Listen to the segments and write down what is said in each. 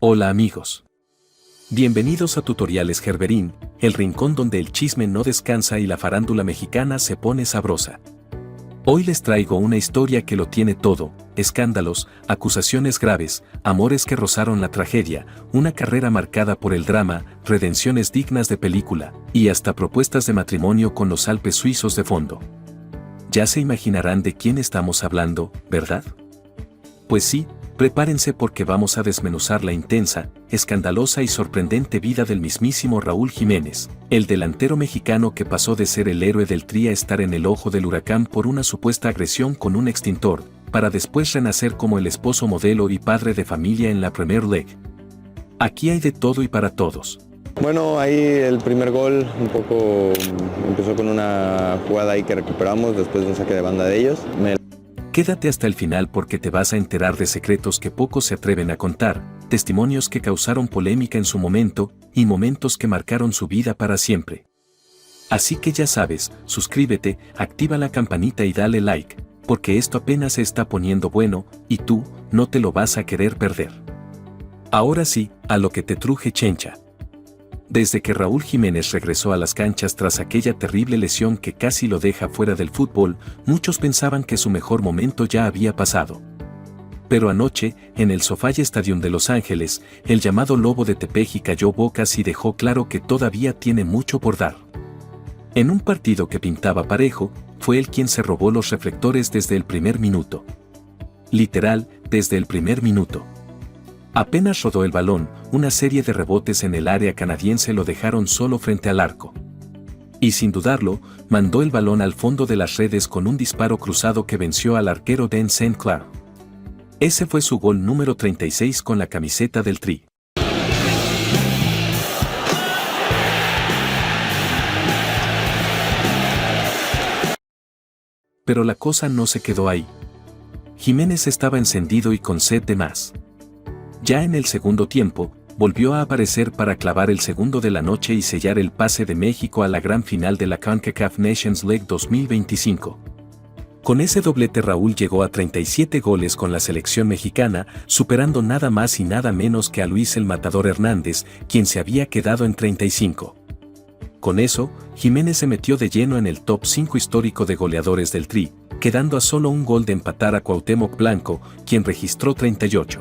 Hola amigos. Bienvenidos a Tutoriales Gerberín, el rincón donde el chisme no descansa y la farándula mexicana se pone sabrosa. Hoy les traigo una historia que lo tiene todo: escándalos, acusaciones graves, amores que rozaron la tragedia, una carrera marcada por el drama, redenciones dignas de película, y hasta propuestas de matrimonio con los Alpes suizos de fondo. Ya se imaginarán de quién estamos hablando, ¿verdad? Pues sí, prepárense porque vamos a desmenuzar la intensa, escandalosa y sorprendente vida del mismísimo Raúl Jiménez, el delantero mexicano que pasó de ser el héroe del Tri a estar en el ojo del huracán por una supuesta agresión con un extintor, para después renacer como el esposo modelo y padre de familia en la Premier League. Aquí hay de todo y para todos. Bueno, ahí el primer gol un poco empezó con una jugada ahí que recuperamos después de un saque de banda de ellos. Quédate hasta el final porque te vas a enterar de secretos que pocos se atreven a contar, testimonios que causaron polémica en su momento, y momentos que marcaron su vida para siempre. Así que ya sabes, suscríbete, activa la campanita y dale like, porque esto apenas se está poniendo bueno, y tú, no te lo vas a querer perder. Ahora sí, a lo que te truje chencha. Desde que Raúl Jiménez regresó a las canchas tras aquella terrible lesión que casi lo deja fuera del fútbol, muchos pensaban que su mejor momento ya había pasado. Pero anoche, en el SoFi Stadium de Los Ángeles, el llamado Lobo de Tepeji cayó bocas y dejó claro que todavía tiene mucho por dar. En un partido que pintaba parejo, fue él quien se robó los reflectores desde el primer minuto. Literal, desde el primer minuto. Apenas rodó el balón, una serie de rebotes en el área canadiense lo dejaron solo frente al arco. Y sin dudarlo, mandó el balón al fondo de las redes con un disparo cruzado que venció al arquero Dan St. Clair. Ese fue su gol número 36 con la camiseta del Tri. Pero la cosa no se quedó ahí. Jiménez estaba encendido y con sed de más. Ya en el segundo tiempo, volvió a aparecer para clavar el segundo de la noche y sellar el pase de México a la gran final de la CONCACAF Nations League 2025. Con ese doblete Raúl llegó a 37 goles con la selección mexicana, superando nada más y nada menos que a Luis el Matador Hernández, quien se había quedado en 35. Con eso, Jiménez se metió de lleno en el top 5 histórico de goleadores del Tri, quedando a solo un gol de empatar a Cuauhtémoc Blanco, quien registró 38.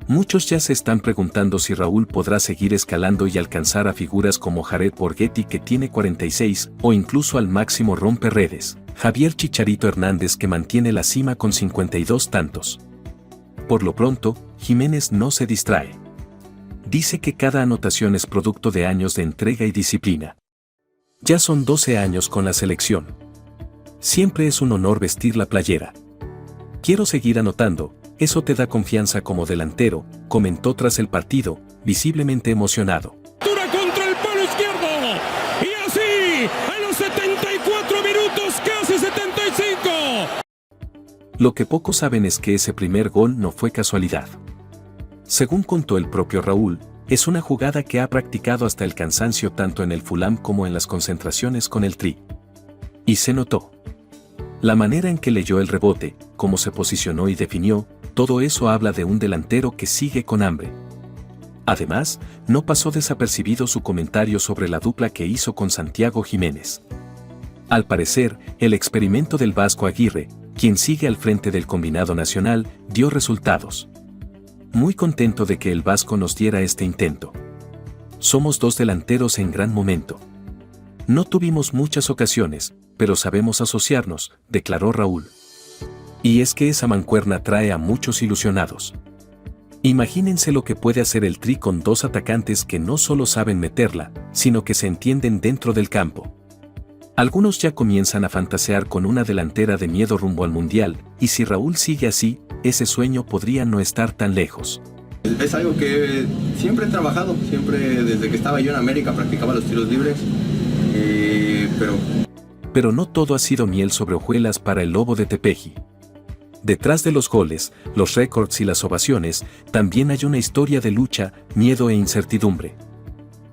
Muchos ya se están preguntando si Raúl podrá seguir escalando y alcanzar a figuras como Jared Borghetti, que tiene 46, o incluso al máximo romperredes, Javier Chicharito Hernández, que mantiene la cima con 52 tantos. Por lo pronto, Jiménez no se distrae. Dice que cada anotación es producto de años de entrega y disciplina. Ya son 12 años con la selección. Siempre es un honor vestir la playera. Quiero seguir anotando. Eso te da confianza como delantero, comentó tras el partido, visiblemente emocionado. Contra el palo izquierdo. Y así, a los 74 minutos, casi 75. Lo que pocos saben es que ese primer gol no fue casualidad. Según contó el propio Raúl, es una jugada que ha practicado hasta el cansancio tanto en el Fulham como en las concentraciones con el Tri. Y se notó. La manera en que leyó el rebote, cómo se posicionó y definió, todo eso habla de un delantero que sigue con hambre. Además, no pasó desapercibido su comentario sobre la dupla que hizo con Santiago Jiménez. Al parecer, el experimento del Vasco Aguirre, quien sigue al frente del combinado nacional, dio resultados. Muy contento de que el Vasco nos diera este intento. Somos dos delanteros en gran momento. No tuvimos muchas ocasiones, pero sabemos asociarnos, declaró Raúl. Y es que esa mancuerna trae a muchos ilusionados. Imagínense lo que puede hacer el Tri con dos atacantes que no solo saben meterla, sino que se entienden dentro del campo. Algunos ya comienzan a fantasear con una delantera de miedo rumbo al Mundial, y si Raúl sigue así, ese sueño podría no estar tan lejos. Es algo que siempre he trabajado, siempre desde que estaba yo en América practicaba los tiros libres, Pero no todo ha sido miel sobre hojuelas para el Lobo de Tepeji. Detrás de los goles, los récords y las ovaciones, también hay una historia de lucha, miedo e incertidumbre.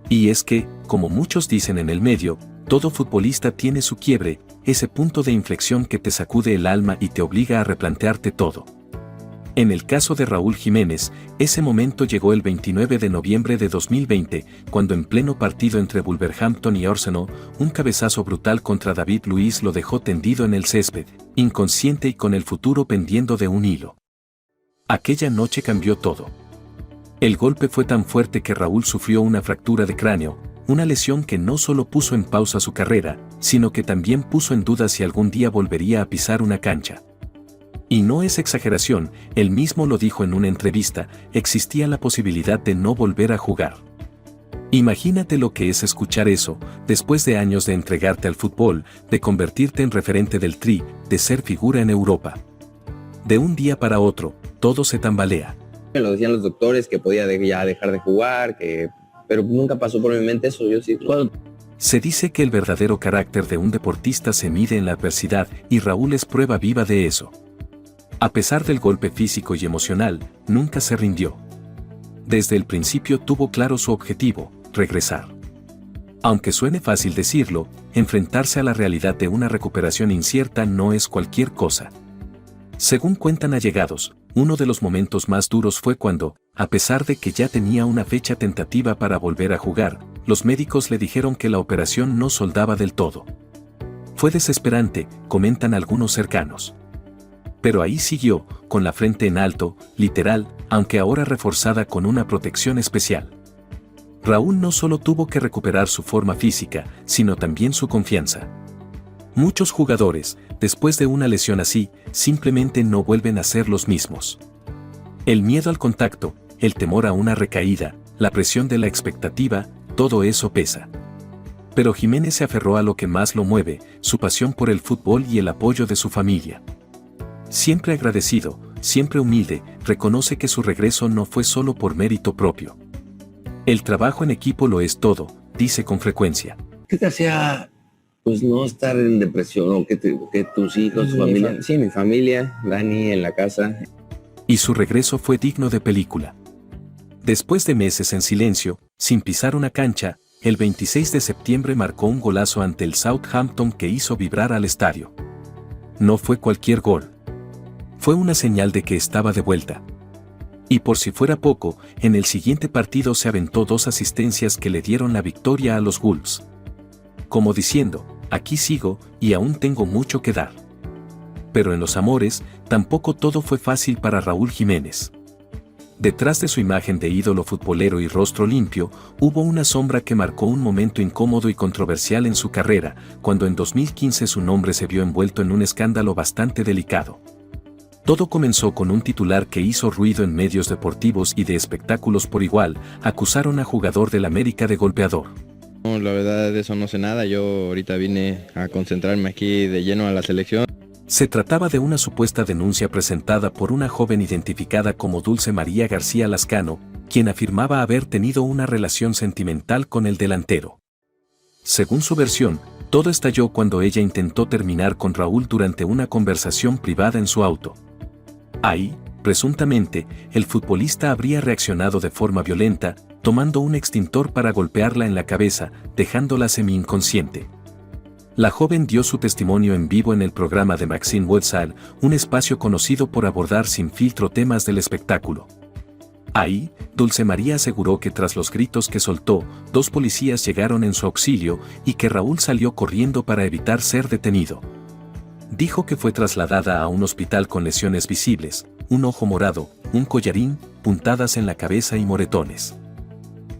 Y es que, como muchos dicen en el medio, todo futbolista tiene su quiebre, ese punto de inflexión que te sacude el alma y te obliga a replantearte todo. En el caso de Raúl Jiménez, ese momento llegó el 29 de noviembre de 2020, cuando en pleno partido entre Wolverhampton y Arsenal, un cabezazo brutal contra David Luiz lo dejó tendido en el césped, inconsciente y con el futuro pendiendo de un hilo. Aquella noche cambió todo. El golpe fue tan fuerte que Raúl sufrió una fractura de cráneo, una lesión que no solo puso en pausa su carrera, sino que también puso en duda si algún día volvería a pisar una cancha. Y no es exageración, él mismo lo dijo en una entrevista, existía la posibilidad de no volver a jugar. Imagínate lo que es escuchar eso, después de años de entregarte al fútbol, de convertirte en referente del Tri, de ser figura en Europa. De un día para otro, todo se tambalea. Me lo decían los doctores que podía ya dejar de jugar, pero nunca pasó por mi mente eso, yo sí. Se dice que el verdadero carácter de un deportista se mide en la adversidad y Raúl es prueba viva de eso. A pesar del golpe físico y emocional, nunca se rindió. Desde el principio tuvo claro su objetivo, regresar. Aunque suene fácil decirlo, enfrentarse a la realidad de una recuperación incierta no es cualquier cosa. Según cuentan allegados, uno de los momentos más duros fue cuando, a pesar de que ya tenía una fecha tentativa para volver a jugar, los médicos le dijeron que la operación no soldaba del todo. Fue desesperante, comentan algunos cercanos. Pero ahí siguió, con la frente en alto, literal, aunque ahora reforzada con una protección especial. Raúl no solo tuvo que recuperar su forma física, sino también su confianza. Muchos jugadores, después de una lesión así, simplemente no vuelven a ser los mismos. El miedo al contacto, el temor a una recaída, la presión de la expectativa, todo eso pesa. Pero Jiménez se aferró a lo que más lo mueve, su pasión por el fútbol y el apoyo de su familia. Siempre agradecido, siempre humilde, reconoce que su regreso no fue solo por mérito propio. El trabajo en equipo lo es todo, dice con frecuencia. ¿Qué te hacía, pues, no estar en depresión o que tus hijos, tu familia? Sí, mi familia, Dani en la casa. Y su regreso fue digno de película. Después de meses en silencio, sin pisar una cancha, el 26 de septiembre marcó un golazo ante el Southampton que hizo vibrar al estadio. No fue cualquier gol. Fue una señal de que estaba de vuelta. Y por si fuera poco, en el siguiente partido se aventó 2 asistencias que le dieron la victoria a los Wolves. Como diciendo, aquí sigo y aún tengo mucho que dar. Pero en los amores, tampoco todo fue fácil para Raúl Jiménez. Detrás de su imagen de ídolo futbolero y rostro limpio, hubo una sombra que marcó un momento incómodo y controversial en su carrera, cuando en 2015 su nombre se vio envuelto en un escándalo bastante delicado. Todo comenzó con un titular que hizo ruido en medios deportivos y de espectáculos por igual, acusaron a jugador del América de golpeador. No, la verdad de eso no sé nada, yo ahorita vine a concentrarme aquí de lleno a la selección. Se trataba de una supuesta denuncia presentada por una joven identificada como Dulce María García Lascano, quien afirmaba haber tenido una relación sentimental con el delantero. Según su versión, todo estalló cuando ella intentó terminar con Raúl durante una conversación privada en su auto. Ahí, presuntamente, el futbolista habría reaccionado de forma violenta, tomando un extintor para golpearla en la cabeza, dejándola semi-inconsciente. La joven dio su testimonio en vivo en el programa de Maxime Wetsal, un espacio conocido por abordar sin filtro temas del espectáculo. Ahí, Dulce María aseguró que tras los gritos que soltó, 2 policías llegaron en su auxilio y que Raúl salió corriendo para evitar ser detenido. Dijo que fue trasladada a un hospital con lesiones visibles, un ojo morado, un collarín, puntadas en la cabeza y moretones.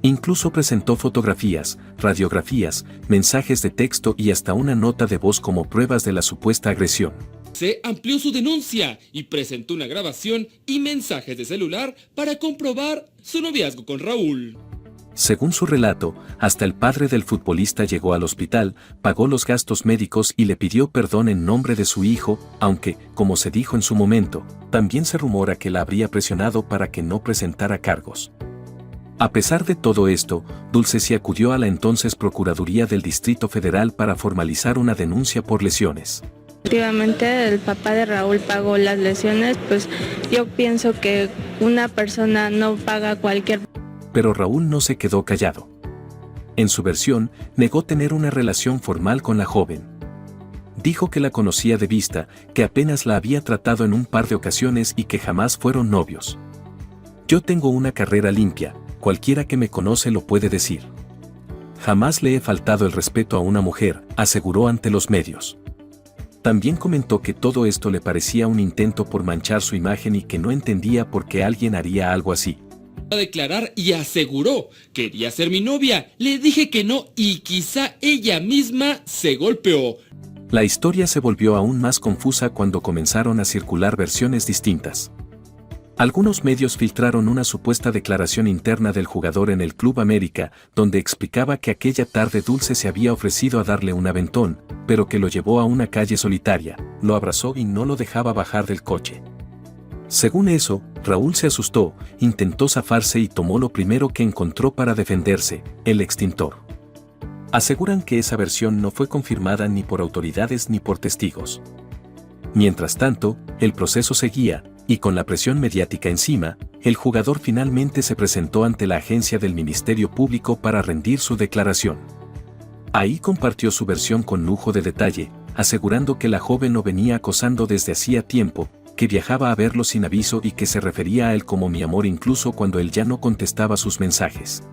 Incluso presentó fotografías, radiografías, mensajes de texto y hasta una nota de voz como pruebas de la supuesta agresión. Se amplió su denuncia y presentó una grabación y mensajes de celular para comprobar su noviazgo con Raúl. Según su relato, hasta el padre del futbolista llegó al hospital, pagó los gastos médicos y le pidió perdón en nombre de su hijo, aunque, como se dijo en su momento, también se rumora que la habría presionado para que no presentara cargos. A pesar de todo esto, Dulce sí acudió a la entonces Procuraduría del Distrito Federal para formalizar una denuncia por lesiones. Efectivamente, el papá de Raúl pagó las lesiones, pues yo pienso que una persona no paga cualquier... Pero Raúl no se quedó callado. En su versión, negó tener una relación formal con la joven. Dijo que la conocía de vista, que apenas la había tratado en un par de ocasiones y que jamás fueron novios. Yo tengo una carrera limpia, cualquiera que me conoce lo puede decir. Jamás le he faltado el respeto a una mujer, aseguró ante los medios. También comentó que todo esto le parecía un intento por manchar su imagen y que no entendía por qué alguien haría algo así. A declarar y aseguró: quería ser mi novia, le dije que no y quizá ella misma se golpeó. La historia se volvió aún más confusa cuando comenzaron a circular versiones distintas. Algunos medios filtraron una supuesta declaración interna del jugador en el Club América, donde explicaba que aquella tarde Dulce se había ofrecido a darle un aventón, pero que lo llevó a una calle solitaria, lo abrazó y no lo dejaba bajar del coche. Según eso, Raúl se asustó, intentó zafarse y tomó lo primero que encontró para defenderse, el extintor. Aseguran que esa versión no fue confirmada ni por autoridades ni por testigos. Mientras tanto, el proceso seguía, y con la presión mediática encima, el jugador finalmente se presentó ante la agencia del Ministerio Público para rendir su declaración. Ahí compartió su versión con lujo de detalle, asegurando que la joven lo venía acosando desde hacía tiempo, que viajaba a verlo sin aviso y que se refería a él como mi amor incluso cuando él ya no contestaba sus mensajes.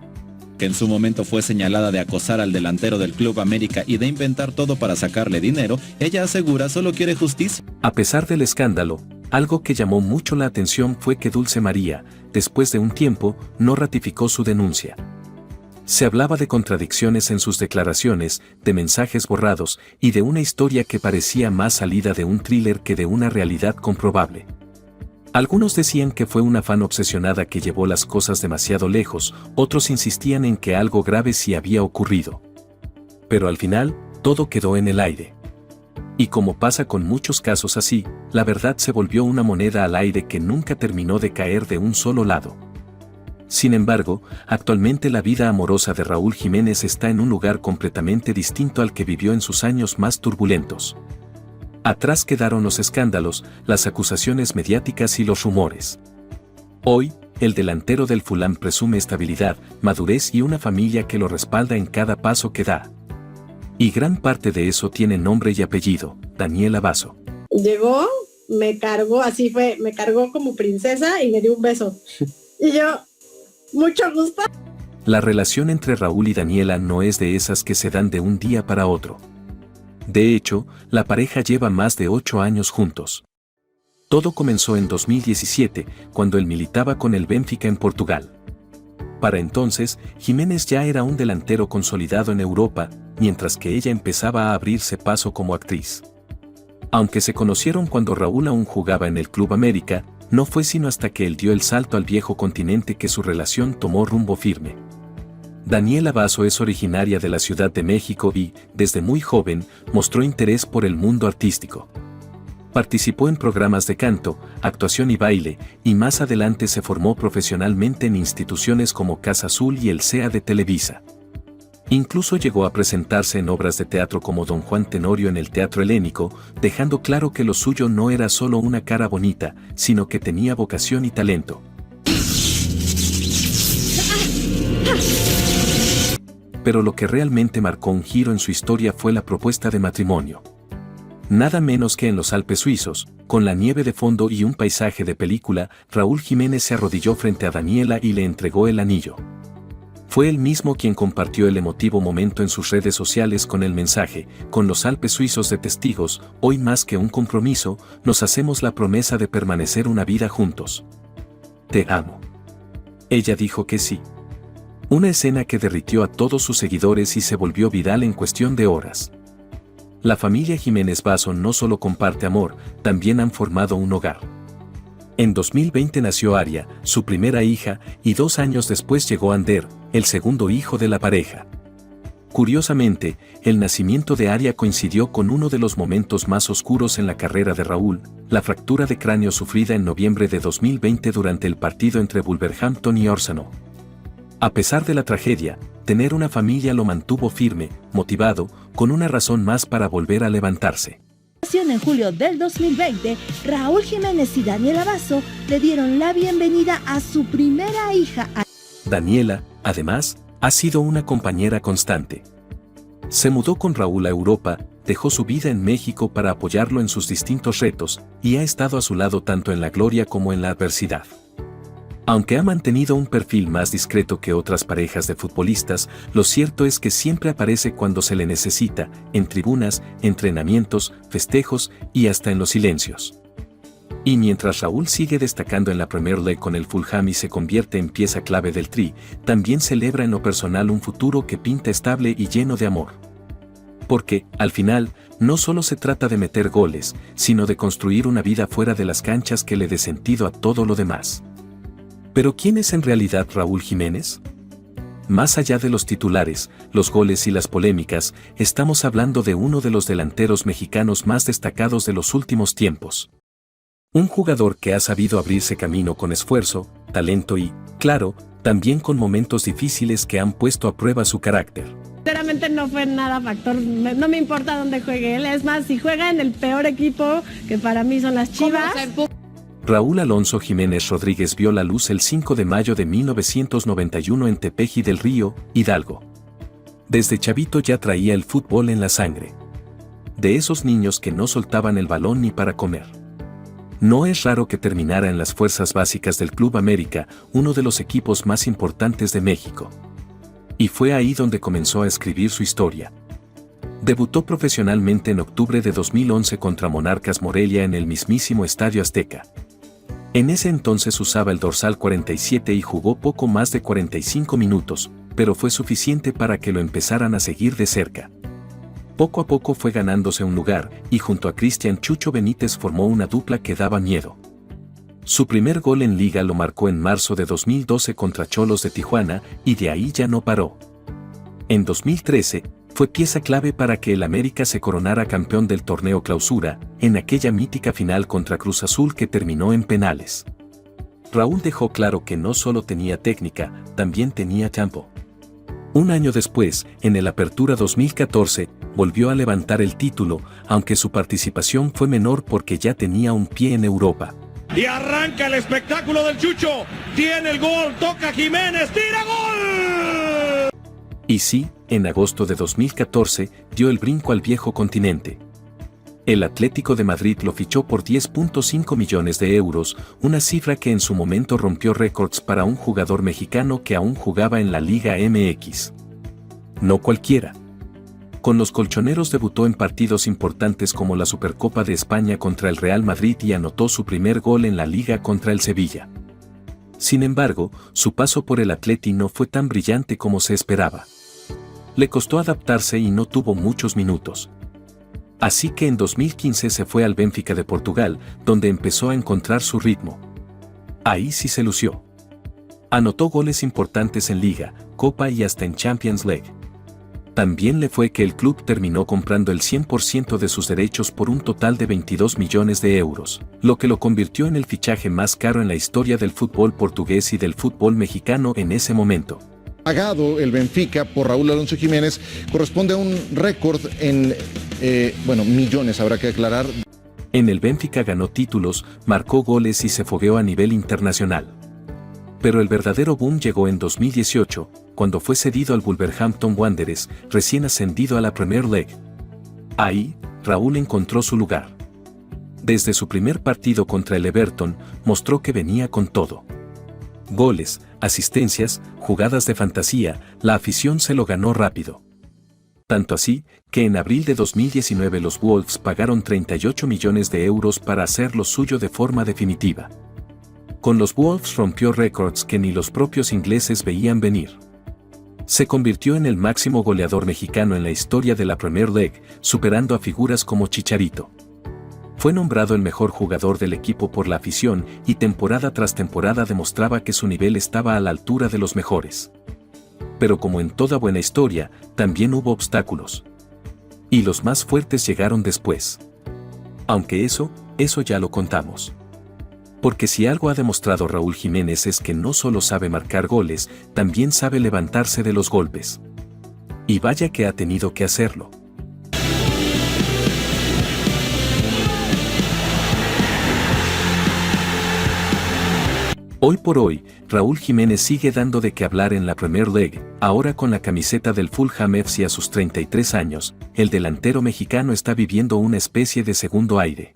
Que en su momento fue señalada de acosar al delantero del Club América y de inventar todo para sacarle dinero, ella asegura solo quiere justicia. A pesar del escándalo, algo que llamó mucho la atención fue que Dulce María, después de un tiempo, no ratificó su denuncia. Se hablaba de contradicciones en sus declaraciones, de mensajes borrados y de una historia que parecía más salida de un thriller que de una realidad comprobable. Algunos decían que fue una fan obsesionada que llevó las cosas demasiado lejos, otros insistían en que algo grave sí había ocurrido. Pero al final, todo quedó en el aire. Y como pasa con muchos casos así, la verdad se volvió una moneda al aire que nunca terminó de caer de un solo lado. Sin embargo, actualmente la vida amorosa de Raúl Jiménez está en un lugar completamente distinto al que vivió en sus años más turbulentos. Atrás quedaron los escándalos, las acusaciones mediáticas y los rumores. Hoy, el delantero del Fulham presume estabilidad, madurez y una familia que lo respalda en cada paso que da. Y gran parte de eso tiene nombre y apellido, Daniela Basso. Llegó, me cargó, así fue, me cargó como princesa y me dio un beso. Y yo, mucho gusto. La relación entre Raúl y Daniela no es de esas que se dan de un día para otro. De hecho, la pareja lleva más de 8 años juntos. Todo comenzó en 2017, cuando él militaba con el Benfica en Portugal. Para entonces, Jiménez ya era un delantero consolidado en Europa, mientras que ella empezaba a abrirse paso como actriz. Aunque se conocieron cuando Raúl aún jugaba en el Club América, no fue sino hasta que él dio el salto al viejo continente que su relación tomó rumbo firme. Daniela Basso es originaria de la Ciudad de México y, desde muy joven, mostró interés por el mundo artístico. Participó en programas de canto, actuación y baile, y más adelante se formó profesionalmente en instituciones como Casa Azul y el CEA de Televisa. Incluso llegó a presentarse en obras de teatro como Don Juan Tenorio en el Teatro Helénico, dejando claro que lo suyo no era solo una cara bonita, sino que tenía vocación y talento. Pero lo que realmente marcó un giro en su historia fue la propuesta de matrimonio. Nada menos que en los Alpes suizos, con la nieve de fondo y un paisaje de película, Raúl Jiménez se arrodilló frente a Daniela y le entregó el anillo. Fue él mismo quien compartió el emotivo momento en sus redes sociales con el mensaje: con los Alpes suizos de testigos, hoy más que un compromiso, nos hacemos la promesa de permanecer una vida juntos. Te amo. Ella dijo que sí. Una escena que derritió a todos sus seguidores y se volvió viral en cuestión de horas. La familia Jiménez Basso no solo comparte amor, también han formado un hogar. En 2020 nació Aria, su primera hija, y 2 años después llegó Ander, el segundo hijo de la pareja. Curiosamente, el nacimiento de Aria coincidió con uno de los momentos más oscuros en la carrera de Raúl, la fractura de cráneo sufrida en noviembre de 2020 durante el partido entre Wolverhampton y Arsenal. A pesar de la tragedia, tener una familia lo mantuvo firme, motivado, con una razón más para volver a levantarse. En julio del 2020, Raúl Jiménez y Daniela Basso le dieron la bienvenida a su primera hija. Daniela, además, ha sido una compañera constante. Se mudó con Raúl a Europa, dejó su vida en México para apoyarlo en sus distintos retos, y ha estado a su lado tanto en la gloria como en la adversidad. Aunque ha mantenido un perfil más discreto que otras parejas de futbolistas, lo cierto es que siempre aparece cuando se le necesita, en tribunas, entrenamientos, festejos y hasta en los silencios. Y mientras Raúl sigue destacando en la Premier League con el Fulham y se convierte en pieza clave del Tri, también celebra en lo personal un futuro que pinta estable y lleno de amor. Porque, al final, no solo se trata de meter goles, sino de construir una vida fuera de las canchas que le dé sentido a todo lo demás. ¿Pero quién es en realidad Raúl Jiménez? Más allá de los titulares, los goles y las polémicas, estamos hablando de uno de los delanteros mexicanos más destacados de los últimos tiempos. Un jugador que ha sabido abrirse camino con esfuerzo, talento y, claro, también con momentos difíciles que han puesto a prueba su carácter. Sinceramente no fue nada factor, no me importa dónde juegue él, es más, si juega en el peor equipo, que para mí son las Chivas. Raúl Alonso Jiménez Rodríguez vio la luz el 5 de mayo de 1991 en Tepeji del Río, Hidalgo. Desde chavito ya traía el fútbol en la sangre. De esos niños que no soltaban el balón ni para comer. No es raro que terminara en las fuerzas básicas del Club América, uno de los equipos más importantes de México. Y fue ahí donde comenzó a escribir su historia. Debutó profesionalmente en octubre de 2011 contra Monarcas Morelia en el mismísimo Estadio Azteca. En ese entonces usaba el dorsal 47 y jugó poco más de 45 minutos, pero fue suficiente para que lo empezaran a seguir de cerca. Poco a poco fue ganándose un lugar, y junto a Cristian Chucho Benítez formó una dupla que daba miedo. Su primer gol en liga lo marcó en marzo de 2012 contra Cholos de Tijuana, y de ahí ya no paró. En 2013, fue pieza clave para que el América se coronara campeón del torneo Clausura, en aquella mítica final contra Cruz Azul que terminó en penales. Raúl dejó claro que no solo tenía técnica, también tenía campo. Un año después, en el Apertura 2014, volvió a levantar el título, aunque su participación fue menor porque ya tenía un pie en Europa. Y arranca el espectáculo del Chucho, tiene el gol, toca Jiménez, tira gol. Y sí, en agosto de 2014, dio el brinco al viejo continente. El Atlético de Madrid lo fichó por 10.5 millones de euros, una cifra que en su momento rompió récords para un jugador mexicano que aún jugaba en la Liga MX. No cualquiera. Con los colchoneros debutó en partidos importantes como la Supercopa de España contra el Real Madrid y anotó su primer gol en la Liga contra el Sevilla. Sin embargo, su paso por el Atleti no fue tan brillante como se esperaba. Le costó adaptarse y no tuvo muchos minutos. Así que en 2015 se fue al Benfica de Portugal, donde empezó a encontrar su ritmo. Ahí sí se lució. Anotó goles importantes en Liga, Copa y hasta en Champions League. También le fue que el club terminó comprando el 100% de sus derechos por un total de 22 millones de euros, lo que lo convirtió en el fichaje más caro en la historia del fútbol portugués y del fútbol mexicano en ese momento. Pagado el Benfica por Raúl Alonso Jiménez corresponde a un récord en, millones, habrá que aclarar. En el Benfica ganó títulos, marcó goles y se fogueó a nivel internacional. Pero el verdadero boom llegó en 2018, cuando fue cedido al Wolverhampton Wanderers, recién ascendido a la Premier League. Ahí, Raúl encontró su lugar. Desde su primer partido contra el Everton, mostró que venía con todo. Goles, asistencias, jugadas de fantasía, la afición se lo ganó rápido. Tanto así, que en abril de 2019 los Wolves pagaron 38 millones de euros para hacerlo suyo de forma definitiva. Con los Wolves rompió récords que ni los propios ingleses veían venir. Se convirtió en el máximo goleador mexicano en la historia de la Premier League, superando a figuras como Chicharito. Fue nombrado el mejor jugador del equipo por la afición y temporada tras temporada demostraba que su nivel estaba a la altura de los mejores. Pero como en toda buena historia, también hubo obstáculos. Y los más fuertes llegaron después. Aunque eso ya lo contamos. Porque si algo ha demostrado Raúl Jiménez es que no solo sabe marcar goles, también sabe levantarse de los golpes. Y vaya que ha tenido que hacerlo. Hoy por hoy, Raúl Jiménez sigue dando de qué hablar en la Premier League, ahora con la camiseta del Fulham FC a sus 33 años, el delantero mexicano está viviendo una especie de segundo aire.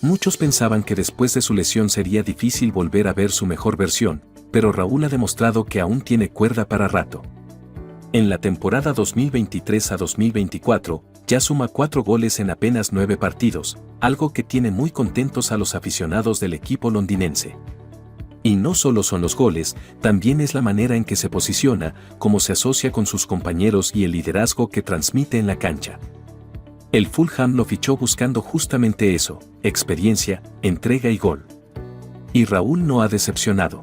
Muchos pensaban que después de su lesión sería difícil volver a ver su mejor versión, pero Raúl ha demostrado que aún tiene cuerda para rato. En la temporada 2023 a 2024, ya suma 4 goles en apenas 9 partidos, algo que tiene muy contentos a los aficionados del equipo londinense. Y no solo son los goles, también es la manera en que se posiciona, cómo se asocia con sus compañeros y el liderazgo que transmite en la cancha. El Fulham lo fichó buscando justamente eso, experiencia, entrega y gol. Y Raúl no ha decepcionado.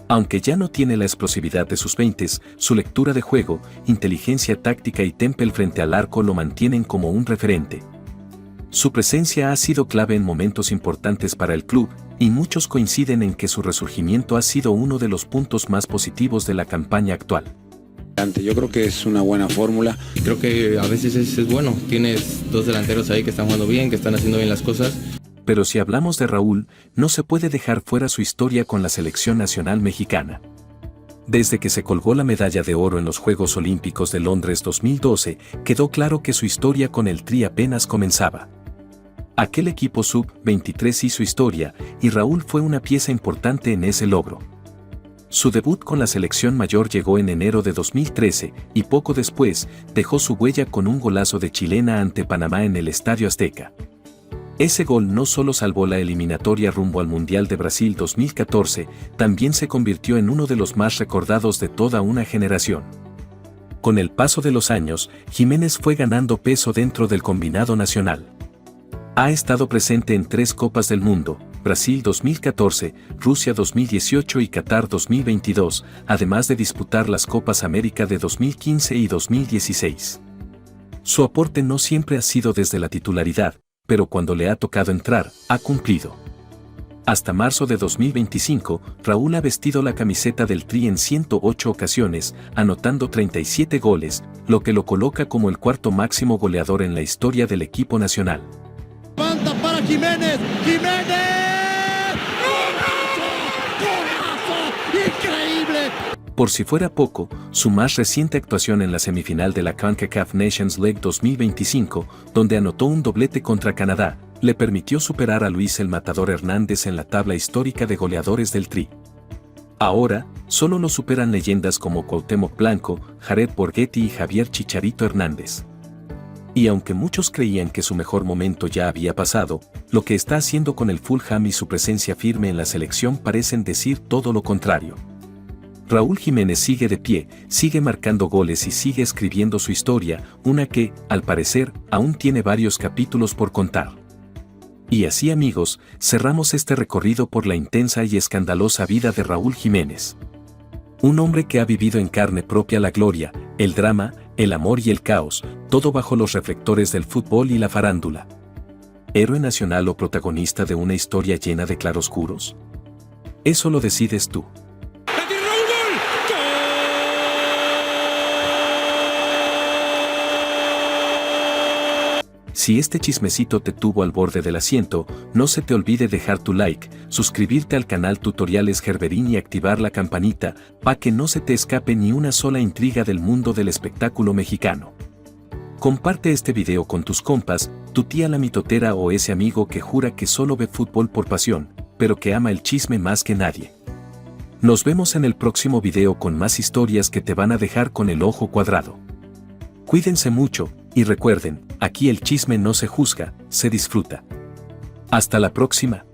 Aunque ya no tiene la explosividad de sus 20s, su lectura de juego, inteligencia táctica y temple frente al arco lo mantienen como un referente. Su presencia ha sido clave en momentos importantes para el club, y muchos coinciden en que su resurgimiento ha sido uno de los puntos más positivos de la campaña actual. Yo creo que es una buena fórmula. Creo que a veces es bueno, tienes 2 delanteros ahí que están jugando bien, que están haciendo bien las cosas. Pero si hablamos de Raúl, no se puede dejar fuera su historia con la selección nacional mexicana. Desde que se colgó la medalla de oro en los Juegos Olímpicos de Londres 2012, quedó claro que su historia con el Tri apenas comenzaba. Aquel equipo sub-23 hizo historia, y Raúl fue una pieza importante en ese logro. Su debut con la selección mayor llegó en enero de 2013, y poco después, dejó su huella con un golazo de chilena ante Panamá en el Estadio Azteca. Ese gol no solo salvó la eliminatoria rumbo al Mundial de Brasil 2014, también se convirtió en uno de los más recordados de toda una generación. Con el paso de los años, Jiménez fue ganando peso dentro del combinado nacional. Ha estado presente en 3 Copas del Mundo, Brasil 2014, Rusia 2018 y Qatar 2022, además de disputar las Copas América de 2015 y 2016. Su aporte no siempre ha sido desde la titularidad, pero cuando le ha tocado entrar, ha cumplido. Hasta marzo de 2025, Raúl ha vestido la camiseta del Tri en 108 ocasiones, anotando 37 goles, lo que lo coloca como el 4º máximo goleador en la historia del equipo nacional. Levanta para Jiménez. ¡Jiménez! ¡Golazo! ¡Increíble! Por si fuera poco, su más reciente actuación en la semifinal de la CONCACAF Nations League 2025, donde anotó un doblete contra Canadá, le permitió superar a Luis el Matador Hernández en la tabla histórica de goleadores del Tri. Ahora, solo lo superan leyendas como Cuauhtémoc Blanco, Jared Borghetti y Javier Chicharito Hernández. Y aunque muchos creían que su mejor momento ya había pasado, lo que está haciendo con el Fulham y su presencia firme en la selección parecen decir todo lo contrario. Raúl Jiménez sigue de pie, sigue marcando goles y sigue escribiendo su historia, una que, al parecer, aún tiene varios capítulos por contar. Y así, amigos, cerramos este recorrido por la intensa y escandalosa vida de Raúl Jiménez. Un hombre que ha vivido en carne propia la gloria, el drama, el amor y el caos, todo bajo los reflectores del fútbol y la farándula. ¿Héroe nacional o protagonista de una historia llena de claroscuros? Eso lo decides tú. Si este chismecito te tuvo al borde del asiento, no se te olvide dejar tu like, suscribirte al canal Tutoriales Gerberín y activar la campanita, para que no se te escape ni una sola intriga del mundo del espectáculo mexicano. Comparte este video con tus compas, tu tía la mitotera o ese amigo que jura que solo ve fútbol por pasión, pero que ama el chisme más que nadie. Nos vemos en el próximo video con más historias que te van a dejar con el ojo cuadrado. Cuídense mucho, y recuerden, aquí el chisme no se juzga, se disfruta. Hasta la próxima.